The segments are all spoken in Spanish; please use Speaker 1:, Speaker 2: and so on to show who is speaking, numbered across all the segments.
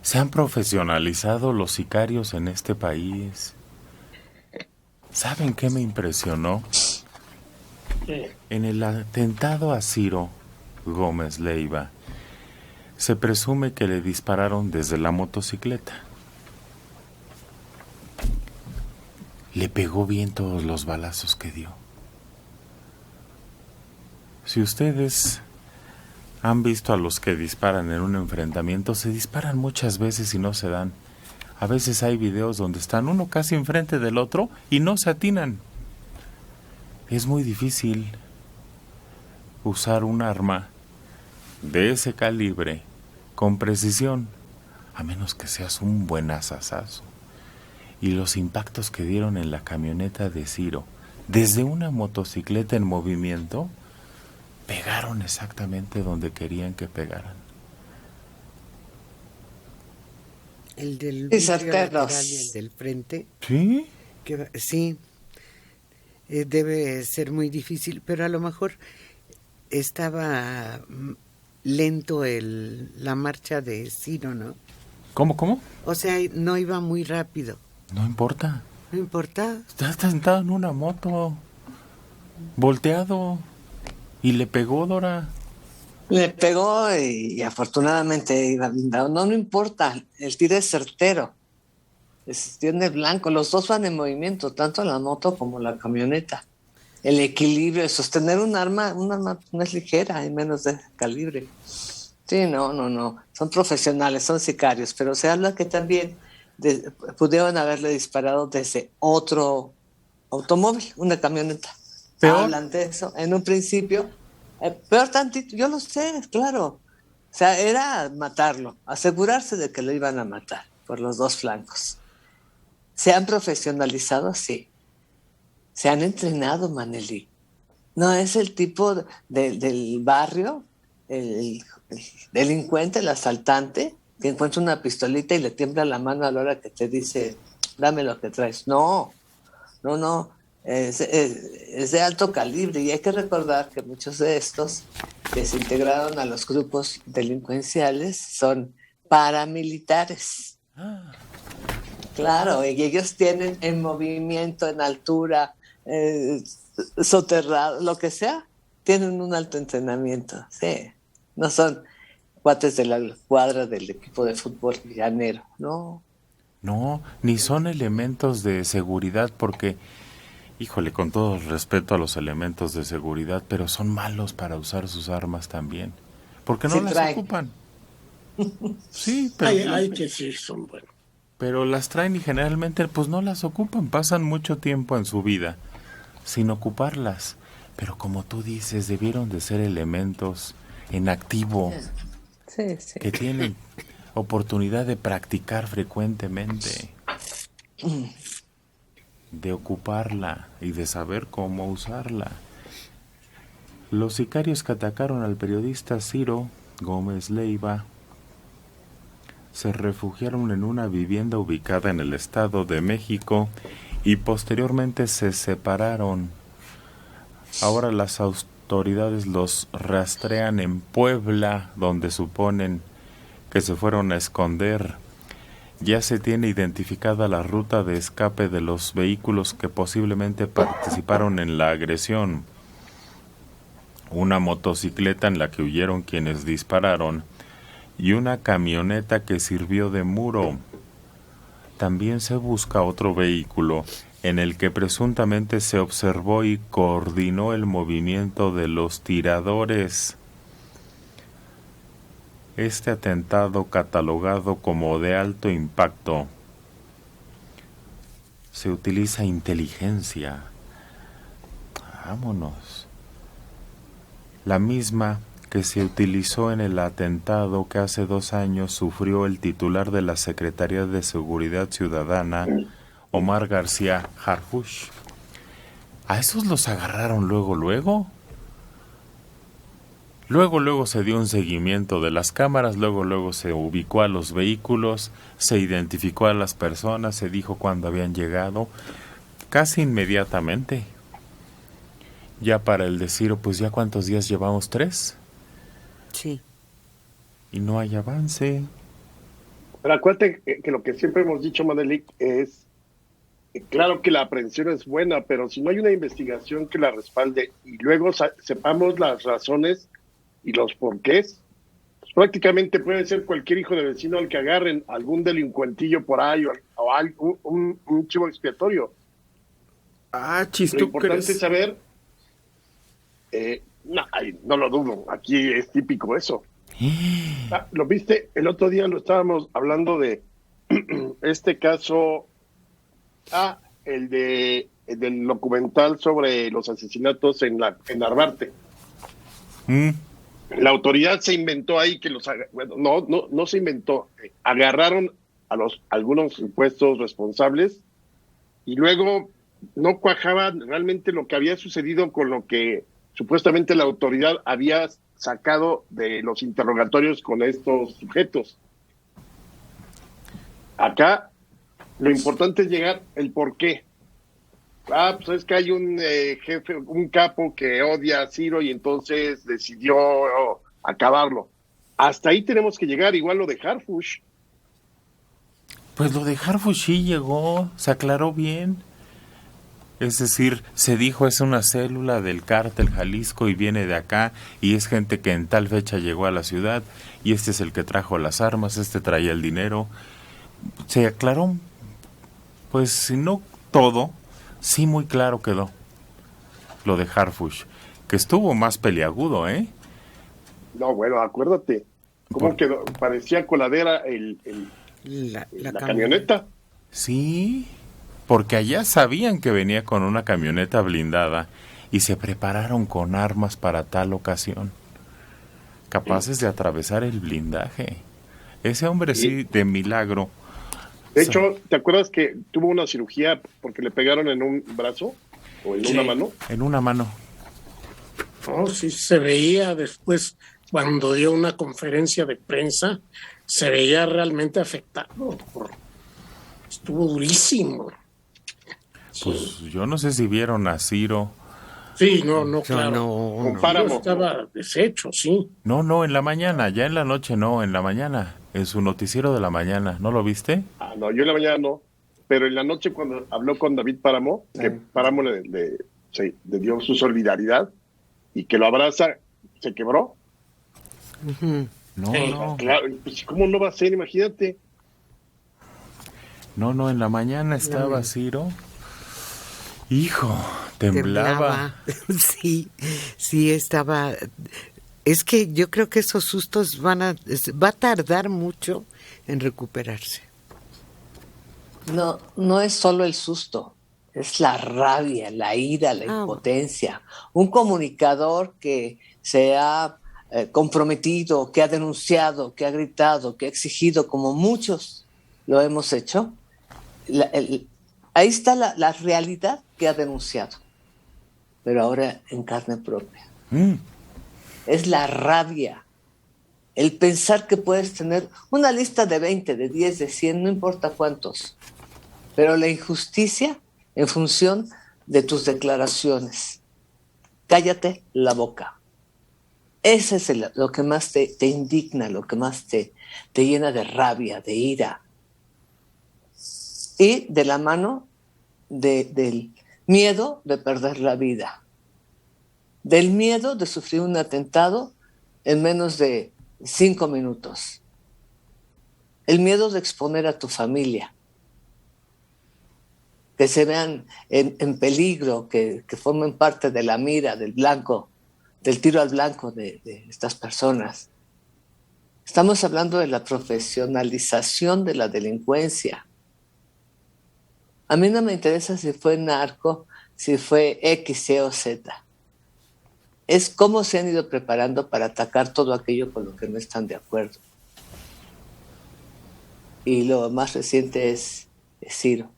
Speaker 1: Se han profesionalizado los sicarios en este país. ¿Saben qué me impresionó? En el atentado a Ciro Gómez Leiva, se presume que le dispararon desde la motocicleta. Le pegó bien todos los balazos que dio. Si ustedes han visto a los que disparan en un enfrentamiento, se disparan muchas veces y no se dan. A veces hay videos donde están uno casi enfrente del otro y no se atinan. Es muy difícil usar un arma de ese calibre con precisión, a menos que seas un buen asasazo. Y los impactos que dieron en la camioneta de Ciro, desde una motocicleta en movimiento, pegaron exactamente donde querían que pegaran.
Speaker 2: El del
Speaker 3: Y
Speaker 2: vidrio lateral y el
Speaker 3: certeros.
Speaker 2: del frente,
Speaker 1: ¿Sí?
Speaker 2: sí, debe ser muy difícil, pero a lo mejor estaba lento la marcha de Ciro, ¿no?
Speaker 1: ¿Cómo?
Speaker 2: O sea, no iba muy rápido.
Speaker 1: No importa.
Speaker 2: No importa.
Speaker 1: Está sentado en una moto, volteado, y le pegó, Dora.
Speaker 3: Le pegó y afortunadamente iba blindado. No, no importa, el tiro es certero. Tiene blanco, los dos van en movimiento, tanto la moto como la camioneta. El equilibrio, el sostener un arma no es ligera, y menos de calibre. Sí, no. Son profesionales, son sicarios, pero se habla que también pudieron haberle disparado desde otro automóvil, una camioneta.
Speaker 1: ¿Peor?
Speaker 3: Hablan de eso en un principio. Peor tantito, yo lo sé, claro. O sea, era matarlo, asegurarse de que lo iban a matar por los dos flancos. ¿Se han profesionalizado? Sí. Se han entrenado, Maneli. No es el tipo del barrio, el delincuente, el asaltante, que encuentra una pistolita y le tiembla la mano a la hora que te dice, dame lo que traes. No. Es de alto calibre y hay que recordar que muchos de estos que se integraron a los grupos delincuenciales son paramilitares. Claro, y ellos tienen en movimiento, en altura, soterrado, lo que sea, tienen un alto entrenamiento. Sí, no son cuates de la cuadra del equipo de fútbol llanero, no.
Speaker 1: No, ni son elementos de seguridad porque, híjole, con todo el respeto a los elementos de seguridad, pero son malos para usar sus armas también, porque no
Speaker 3: Sí
Speaker 1: las
Speaker 3: traen.
Speaker 1: ocupan. Sí, pero,
Speaker 4: Hay que sí son buenos.
Speaker 1: pero las traen y generalmente pues no las ocupan, pasan mucho tiempo en su vida sin ocuparlas. Pero como tú dices, debieron de ser elementos en activo,
Speaker 3: Sí.
Speaker 1: que tienen oportunidad de practicar frecuentemente, de ocuparla y de saber cómo usarla. Los sicarios que atacaron al periodista Ciro Gómez Leiva se refugiaron en una vivienda ubicada en el Estado de México y posteriormente se separaron. Ahora las autoridades los rastrean en Puebla, donde suponen que se fueron a esconder. Ya se tiene identificada la ruta de escape de los vehículos que posiblemente participaron en la agresión. Una motocicleta en la que huyeron quienes dispararon y una camioneta que sirvió de muro. También se busca otro vehículo en el que presuntamente se observó y coordinó el movimiento de los tiradores. Este atentado, catalogado como de alto impacto, se utiliza inteligencia. Vámonos. La misma que se utilizó en el atentado que hace 2 años sufrió el titular de la Secretaría de Seguridad Ciudadana, Omar García Harfuch. ¿A esos los agarraron luego? Luego se dio un seguimiento de las cámaras, luego se ubicó a los vehículos, se identificó a las personas, se dijo cuándo habían llegado, casi inmediatamente. Ya para el decir, pues ya cuántos días llevamos, 3,
Speaker 2: Sí.
Speaker 1: y no hay avance.
Speaker 4: Pero acuérdate que lo que siempre hemos dicho, Manelik, es claro que la aprehensión es buena, pero si no hay una investigación que la respalde y luego sepamos las razones y los porqués, pues prácticamente puede ser cualquier hijo de vecino al que agarren algún delincuentillo por ahí o algo, un chivo expiatorio.
Speaker 1: Ah,
Speaker 4: Lo importante es saber, no lo dudo, aquí es típico eso. ¿Lo viste? El otro día lo estábamos hablando de este caso, del documental sobre los asesinatos en Narvarte. La autoridad se inventó ahí que no se inventó, agarraron a algunos supuestos responsables y luego no cuajaba realmente lo que había sucedido con lo que supuestamente la autoridad había sacado de los interrogatorios con estos sujetos. Acá lo importante es llegar el por qué. Pues es que hay un jefe, un capo que odia a Ciro y entonces decidió acabarlo. Hasta ahí tenemos que llegar, igual lo de Harfush.
Speaker 1: Pues lo de Harfush sí llegó, se aclaró bien. Es decir, se dijo es una célula del cártel Jalisco y viene de acá y es gente que en tal fecha llegó a la ciudad y este es el que trajo las armas, este traía el dinero. Se aclaró, pues si no todo, sí muy claro quedó lo de Harfush, que estuvo más peliagudo, ¿eh?
Speaker 4: No, bueno, acuérdate, cómo quedó, parecía coladera la camioneta.
Speaker 1: Sí, porque allá sabían que venía con una camioneta blindada y se prepararon con armas para tal ocasión, capaces de atravesar el blindaje. Ese hombre sí, de milagro.
Speaker 4: De hecho, ¿te acuerdas que tuvo una cirugía porque le pegaron en un brazo o en una mano?
Speaker 1: En una mano.
Speaker 5: No, sí se veía después cuando dio una conferencia de prensa, se veía realmente afectado. Estuvo durísimo.
Speaker 1: Pues yo no sé si vieron a Ciro.
Speaker 5: Sí, no, claro.
Speaker 4: No.
Speaker 5: Estaba deshecho, sí.
Speaker 1: No, en la mañana, ya en la noche no, en la mañana, en su noticiero de la mañana, ¿no lo viste?
Speaker 4: No, yo en la mañana no, pero en la noche cuando habló con David Páramo, que Páramo le dio su solidaridad y que lo abraza, se quebró.
Speaker 1: No.
Speaker 4: Claro, pues ¿cómo no va a ser? Imagínate.
Speaker 1: No, en la mañana estaba Ciro. Hijo, temblaba.
Speaker 2: Sí, estaba. Es que yo creo que esos sustos va a tardar mucho en recuperarse.
Speaker 3: No es solo el susto, es la rabia, la ira, la impotencia. Un comunicador que se ha comprometido, que ha denunciado, que ha gritado, que ha exigido, como muchos lo hemos hecho, ahí está la realidad que ha denunciado, pero ahora en carne propia. Es la rabia, el pensar que puedes tener una lista de 20, de 10, de 100, no importa cuántos, pero la injusticia en función de tus declaraciones. Cállate la boca. Ese es lo que más te indigna, lo que más te llena de rabia, de ira. Y de la mano del miedo de perder la vida, del miedo de sufrir un atentado en menos de 5 minutos, el miedo de exponer a tu familia, que se vean en peligro, que formen parte de la mira, del tiro al blanco de estas personas. Estamos hablando de la profesionalización de la delincuencia. A mí no me interesa si fue narco, si fue X, Y o Z. Es cómo se han ido preparando para atacar todo aquello con lo que no están de acuerdo. Y lo más reciente es Ciro.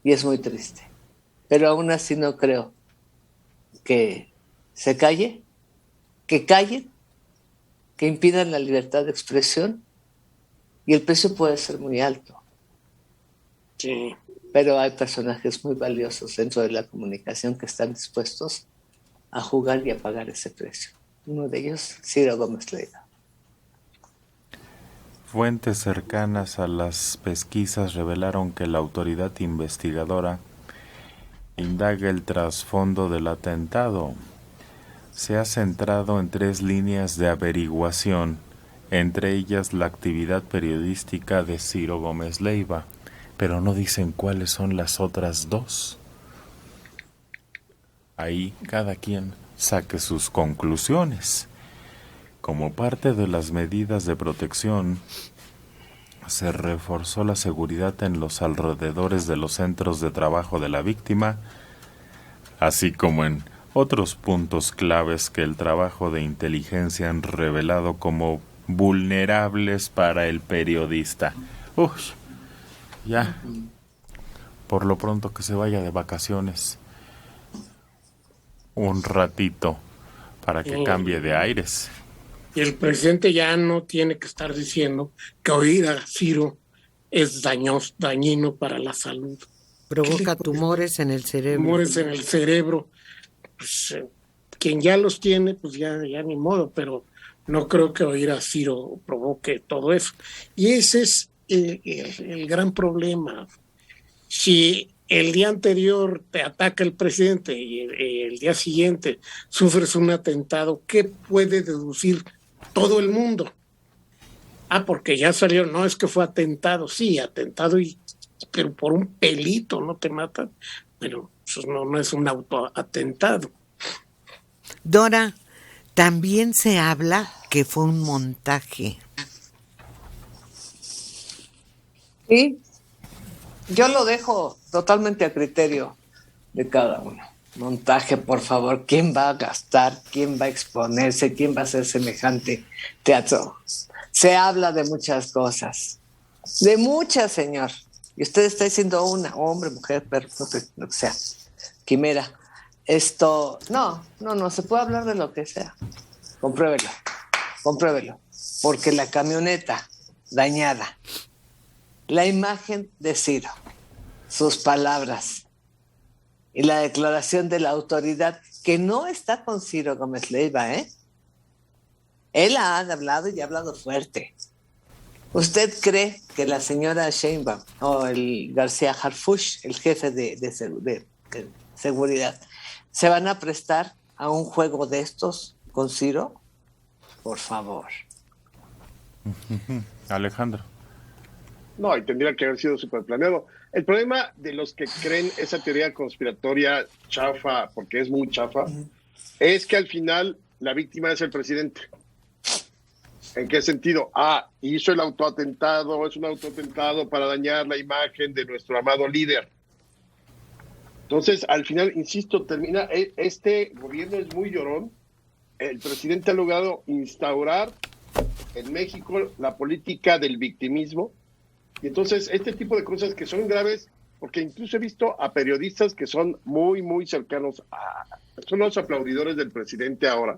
Speaker 3: Y es muy triste. Pero aún así no creo que se calle, que callen, que impidan la libertad de expresión. Y el precio puede ser muy alto.
Speaker 5: Sí.
Speaker 3: Pero hay personajes muy valiosos dentro de la comunicación que están dispuestos a jugar y a pagar ese precio. Uno de ellos, Ciro Gómez Leiva.
Speaker 1: Fuentes cercanas a las pesquisas revelaron que la autoridad investigadora indaga el trasfondo del atentado. Se ha centrado en 3 líneas de averiguación, entre ellas la actividad periodística de Ciro Gómez Leiva, pero no dicen cuáles son las otras 2. Ahí cada quien saque sus conclusiones. Como parte de las medidas de protección, se reforzó la seguridad en los alrededores de los centros de trabajo de la víctima, así como en otros puntos claves que el trabajo de inteligencia han revelado como vulnerables para el periodista. Ya, por lo pronto que se vaya de vacaciones un ratito para que cambie de aires.
Speaker 5: Y el presidente ya no tiene que estar diciendo que oír a Ciro es dañino para la salud.
Speaker 2: Provoca tumores en el cerebro.
Speaker 5: Tumores en el cerebro. Pues, quien ya los tiene, pues ya ni modo, pero no creo que oír a Ciro provoque todo eso. Y ese es el gran problema. Si el día anterior te ataca el presidente y el día siguiente sufres un atentado, ¿qué puede deducir todo el mundo? Porque ya salió, no es que fue atentado, sí, atentado, pero por un pelito no te matan, pero eso no es un autoatentado.
Speaker 2: Dora, también se habla que fue un montaje.
Speaker 3: Sí, yo lo dejo totalmente a criterio de cada uno. Montaje, por favor. ¿Quién va a gastar? ¿Quién va a exponerse? ¿Quién va a hacer semejante teatro? Se habla de muchas cosas. De muchas, señor. Y usted está diciendo una, hombre, mujer, perro, lo que sea. Quimera. No, se puede hablar de lo que sea. Compruébelo. Porque la camioneta dañada, la imagen de Ciro, sus palabras y la declaración de la autoridad, que no está con Ciro Gómez Leiva, Él ha hablado y ha hablado fuerte. ¿Usted cree que la señora Sheinbaum o el García Harfuch, el jefe de seguridad, se van a prestar a un juego de estos con Ciro? Por favor.
Speaker 1: Alejandro.
Speaker 4: No, y tendría que haber sido súper planeado. El problema de los que creen esa teoría conspiratoria chafa, porque es muy chafa, es que al final la víctima es el presidente. ¿En qué sentido? Hizo el autoatentado, es un autoatentado para dañar la imagen de nuestro amado líder. Entonces, al final, insisto, termina, este gobierno es muy llorón. El presidente ha logrado instaurar en México la política del victimismo. Y entonces, este tipo de cosas que son graves, porque incluso he visto a periodistas que son muy, muy cercanos son los aplaudidores del presidente ahora.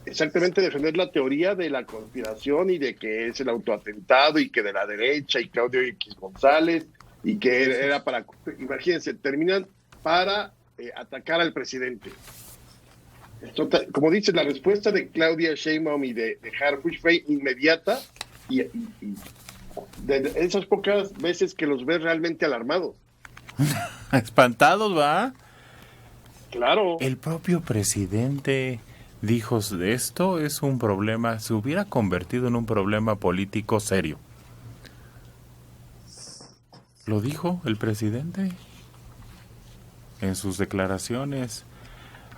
Speaker 4: Exactamente defender la teoría de la conspiración y de que es el autoatentado y que de la derecha y Claudio X González y que era para, imagínense, terminan para atacar al presidente. Como dices, la respuesta de Claudia Sheinbaum y de Harfuch fue inmediata y de esas pocas veces que los ves realmente alarmados.
Speaker 1: Espantados, ¿va?
Speaker 4: Claro.
Speaker 1: El propio presidente dijo, esto es un problema, se hubiera convertido en un problema político serio. Lo dijo el presidente en sus declaraciones.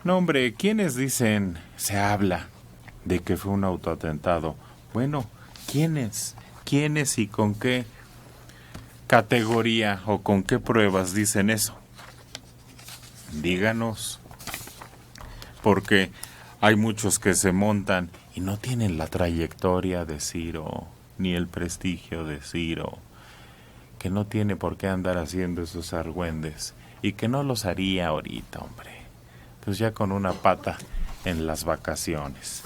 Speaker 1: No, hombre, ¿quiénes dicen, se habla de que fue un autoatentado? Bueno, ¿quiénes? ¿Quiénes y con qué categoría o con qué pruebas dicen eso? Díganos. Porque hay muchos que se montan y no tienen la trayectoria de Ciro, ni el prestigio de Ciro, que no tiene por qué andar haciendo esos argüendes y que no los haría ahorita, hombre. Pues ya con una pata en las vacaciones.